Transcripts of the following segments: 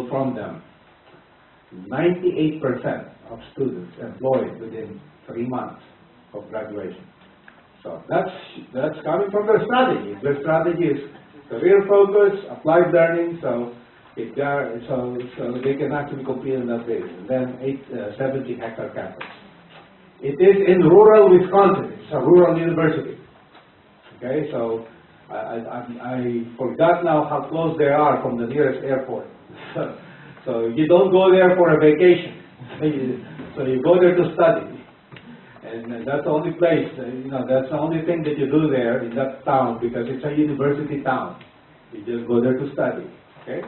from them. 98% of students employed within 3 months of graduation. So that's coming from their strategy. Their strategy is career focus, applied learning, so they can actually compete on that basis. And then 70-hectare campus. It is in rural Wisconsin. It's a rural university. Okay, so I forgot now how close they are from the nearest airport. So you don't go there for a vacation. So you go there to study. And that's the only place, that's the only thing that you do there in that town, because it's a university town. You just go there to study, okay?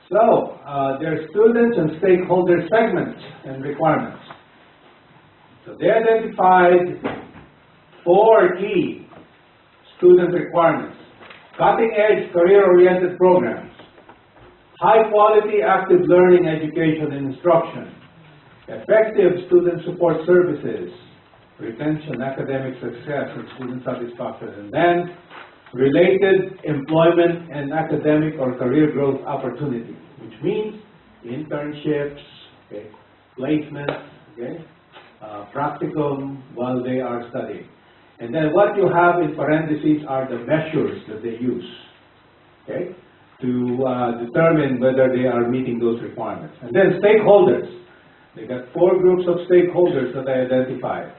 So, there are students and stakeholder segments and requirements. So they identified 4 key student requirements: cutting-edge, career-oriented programs, high-quality active learning education and instruction, effective student support services, retention, academic success, and student satisfaction, and then related employment and academic or career growth opportunities, which means internships, okay, placements, okay, practicum while they are studying. And then what you have in parentheses are the measures that they use, okay, to determine whether they are meeting those requirements. And then stakeholders. They got 4 groups of stakeholders that I identified: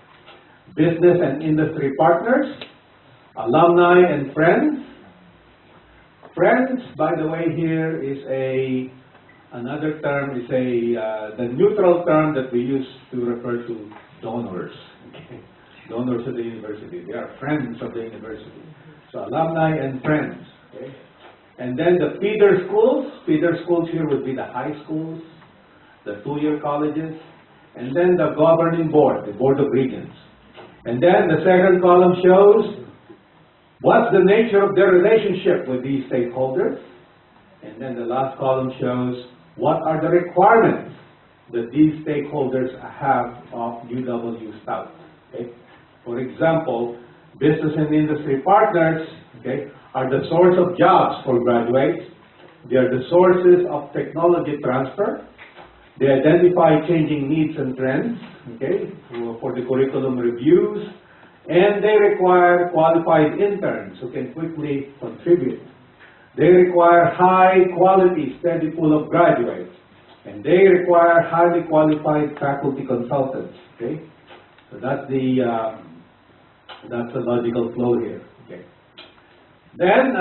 business and industry partners, alumni and friends. Friends, by the way, here is another term, is the neutral term that we use to refer to donors. Okay? Donors of the university. They are friends of the university. So alumni and friends. Okay? And then the feeder schools. Feeder schools here would be the high schools, the 2-year colleges, and then the governing board, the Board of Regents. And then the second column shows what's the nature of their relationship with these stakeholders. And then the last column shows what are the requirements that these stakeholders have of UW South. Okay? For example, business and industry partners, okay, are the source of jobs for graduates. They are the sources of technology transfer. They identify changing needs and trends, okay, for the curriculum reviews, and they require qualified interns who can quickly contribute. They require high quality, steady pool of graduates, and they require highly qualified faculty consultants, okay. So that's the logical flow here, okay. Then,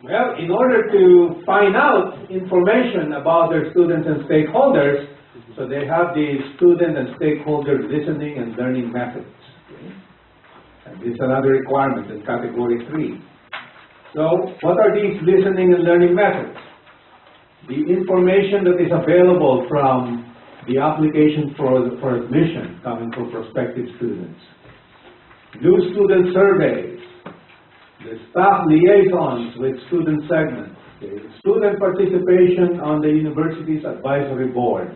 well, in order to find out information about their students and stakeholders, so they have the student and stakeholder listening and learning methods. Okay? And this is another requirement in category 3. So, what are these listening and learning methods? The information that is available from the application for admission coming from prospective students. New student surveys. The staff liaisons with student segments, okay. Student participation on the university's advisory boards,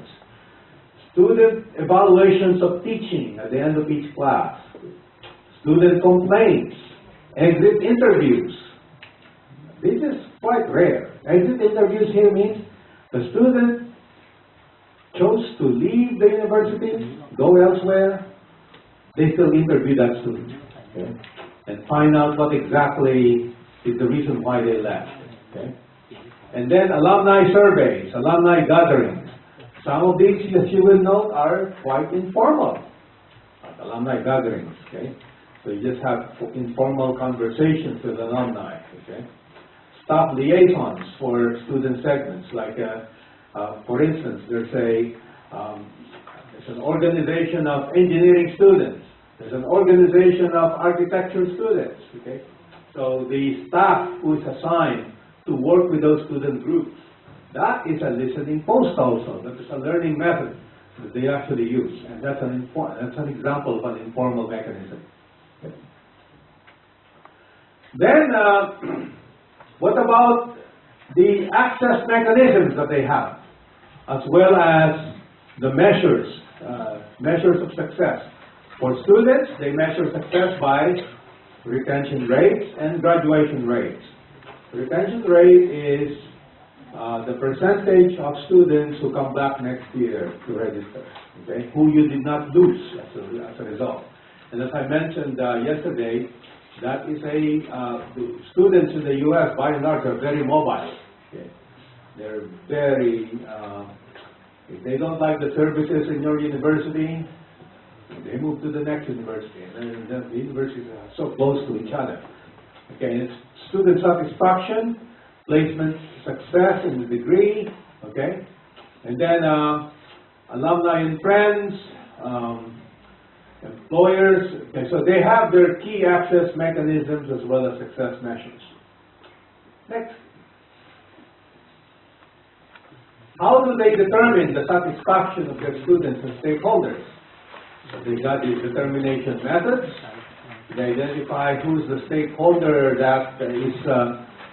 student evaluations of teaching at the end of each class, student complaints, exit interviews. This is quite rare. Exit interviews here means the student chose to leave the university, go elsewhere, they still interview that student. Okay? And find out what exactly is the reason why they left. Okay? And then alumni surveys, alumni gatherings. Some of these, as you will note, are quite informal. Like alumni gatherings, okay? So you just have informal conversations with alumni, okay? Staff liaisons for student segments, like, for instance, there's an organization of engineering students. There's an organization of architecture students, okay? So the staff who is assigned to work with those student groups, that is a listening post also. That is a learning method that they actually use. And that's an example of an informal mechanism. Okay. Then, what about the access mechanisms that they have, as well as the measures of success? For students, they measure success by retention rates and graduation rates. Retention rate is the percentage of students who come back next year to register, okay, who you did not lose as a result. And as I mentioned yesterday, that is the students in the U.S. by and large are very mobile. Okay. They're very, if they don't like the services in your university, they move to the next university, and then the universities are so close to each other. Okay, it's student satisfaction, placement success in the degree, okay, and then alumni and friends, employers. Okay, so they have their key access mechanisms as well as success measures. Next. How do they determine the satisfaction of their students and stakeholders? So they got these determination methods. They identify who's the stakeholder that is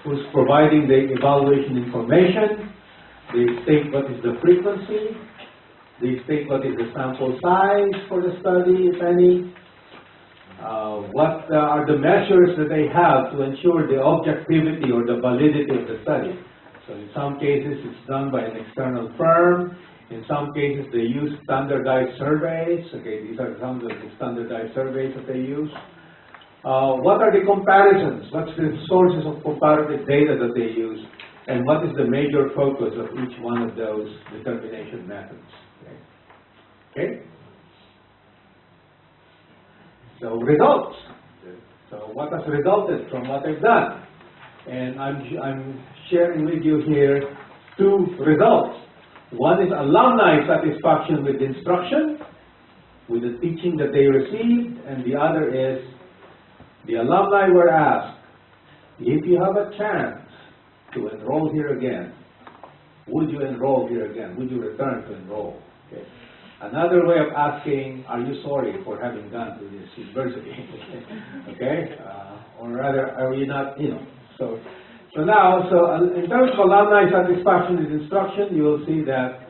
who's providing the evaluation information. They state what is the frequency. They state what is the sample size for the study, if any. What are the measures that they have to ensure the objectivity or the validity of the study? So in some cases, it's done by an external firm. In some cases, they use standardized surveys. Okay, these are some of the standardized surveys that they use. What are the comparisons? What's the sources of comparative data that they use? And what is the major focus of each one of those determination methods? Okay? So results. So what has resulted from what they've done? And I'm sharing with you here two results. One is alumni satisfaction with instruction, with the teaching that they received, and the other is the alumni were asked, if you have a chance to enroll here again, would you enroll here again? Would you return to enroll? Okay. Another way of asking, are you sorry for having gone to this university? Okay? Or rather, are you not, So in terms of alumni satisfaction with instruction, you will see that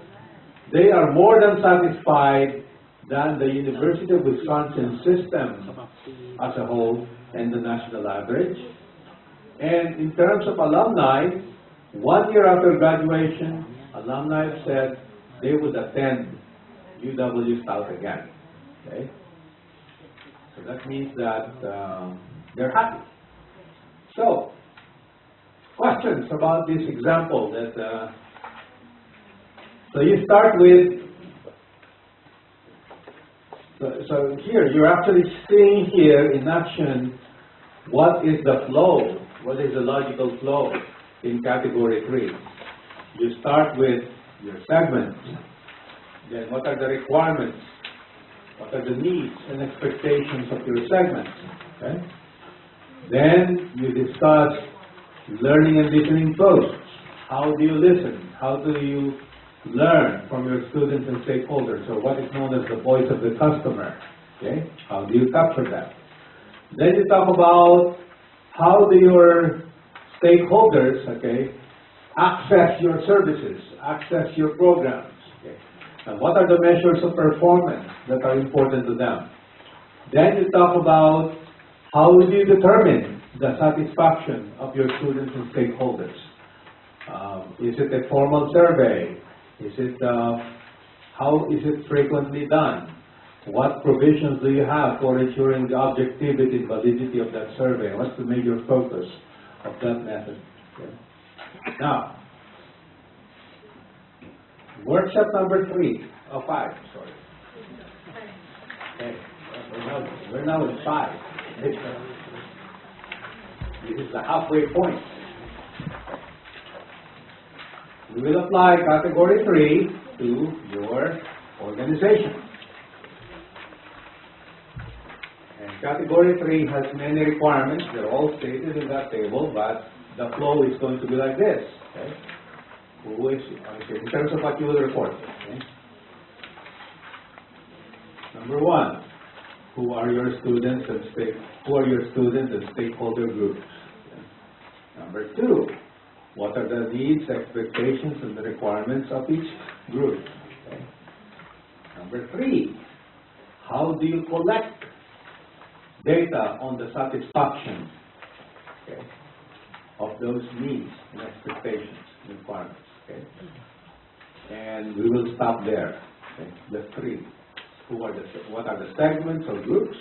they are more than satisfied than the University of Wisconsin system as a whole and the national average. And in terms of alumni, 1 year after graduation, alumni have said they would attend UW South again. Okay? So that means that they're happy. So, questions about this example that, so you start with, so here you're actually seeing here in action what is the flow, what is the logical flow in category 3. You start with your segments, then what are the requirements, what are the needs and expectations of your segments, okay? Then you discuss learning and listening posts. How do you listen? How do you learn from your students and stakeholders? So what is known as the voice of the customer. Okay? How do you capture that? Then you talk about how do your stakeholders, okay, access your services, access your programs. Okay? And what are the measures of performance that are important to them? Then you talk about how do you determine the satisfaction of your students and stakeholders? Is it a formal survey? Is it how is it frequently done? What provisions do you have for ensuring the objectivity and validity of that survey? What's the major focus of that method? Okay. Now, workshop number 5. Sorry. Okay. We're now in 5. This is the halfway point. We will apply category 3 to your organization. And category 3 has many requirements. They're all stated in that table, but the flow is going to be like this. Okay? In terms of what you will report. Okay? Number 1, who are your students and stakeholder groups? Okay? Number 2, what are the needs, expectations, and the requirements of each group? Okay? Number 3, how do you collect data on the satisfaction? Okay? of those needs and expectations and requirements. Okay? And we will stop there. Okay? The three. What are the segments or groups?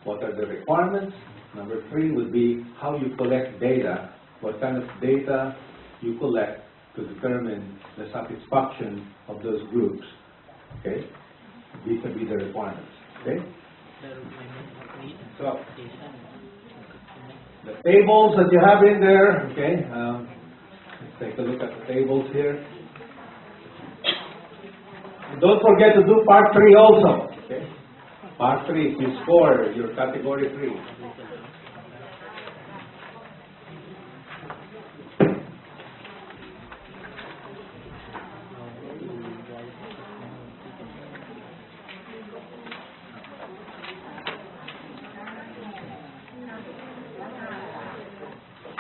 What are the requirements? Number three would be how you collect data, what kind of data you collect to determine the satisfaction of those groups. Okay? Vis-a-vis the requirements. Okay? So, the tables that you have in there, okay, let's take a look at the tables here. And don't forget to do part 3 also. Okay? Part 3, if you score your category 3.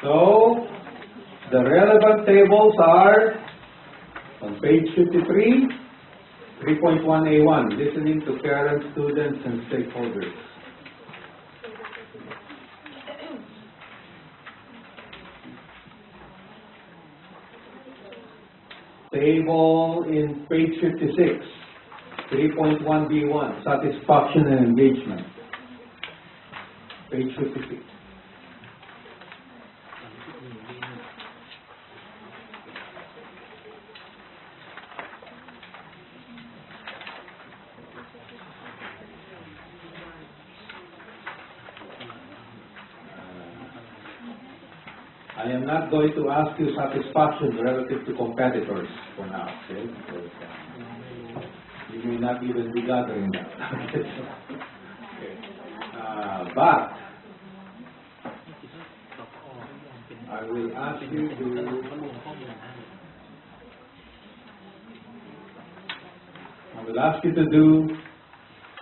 So, the relevant tables are on page 53, 3.1A1, listening to parents, students, and stakeholders. Table in page 56, 3.1B1, satisfaction and engagement. Page 56. I am not going to ask you satisfaction relative to competitors for now, okay? Because, you may not even be gathering that. Okay. But I will ask you to do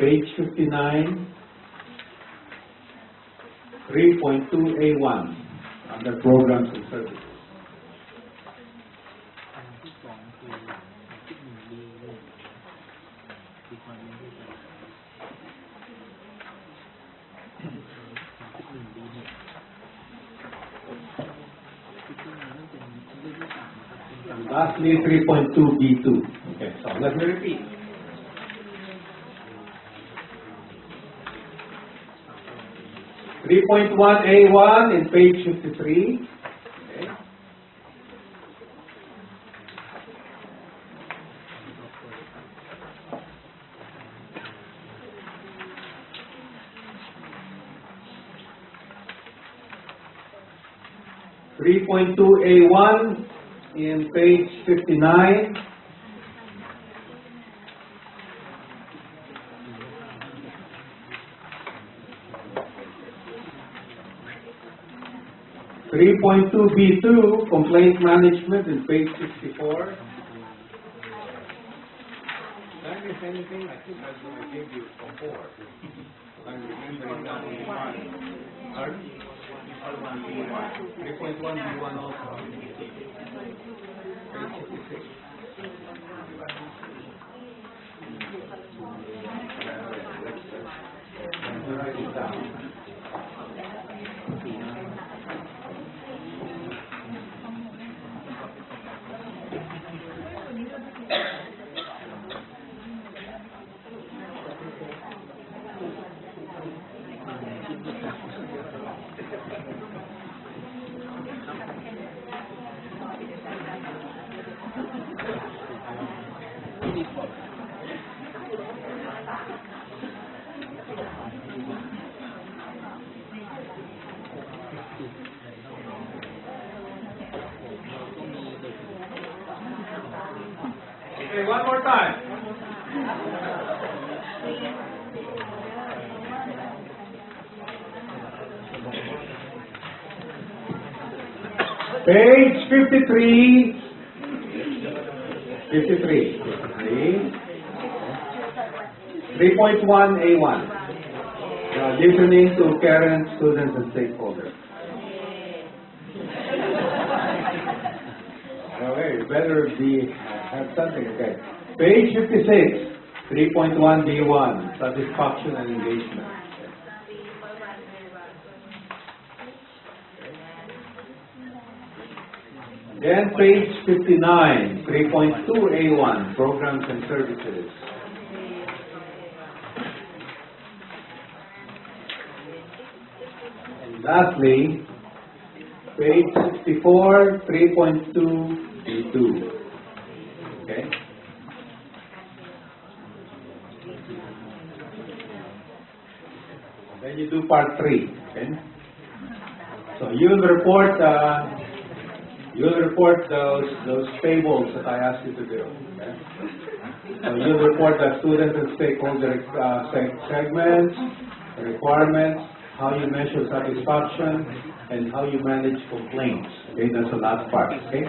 page 59, 3.2A1. Under programs and services. And lastly, 3.2B2. Okay, so let me repeat. (3.1A1) in page 53. Okay. (3.2A1) in page 59. 3.2B2, complaint management in page 64. Did I miss anything? I think I gave you before. I'm remembering now. Pardon? 3.1B1 also. Page 66. Let's write it down. Okay, one more time. Page 53. 3.1A1. Listening to parents, students, and stakeholders. Okay, you better have something. Okay. Page 56. 3.1B1. Satisfaction and engagement. Then page 59, 3.2A1, Programs and Services. And lastly, page 64, 3.2B2. Okay? Then you do part 3. Okay? So you'll report those tables that I asked you to do. Okay? So you'll report the student and stakeholder segments, requirements, how you measure satisfaction, and how you manage complaints. Okay, that's the last part. Okay.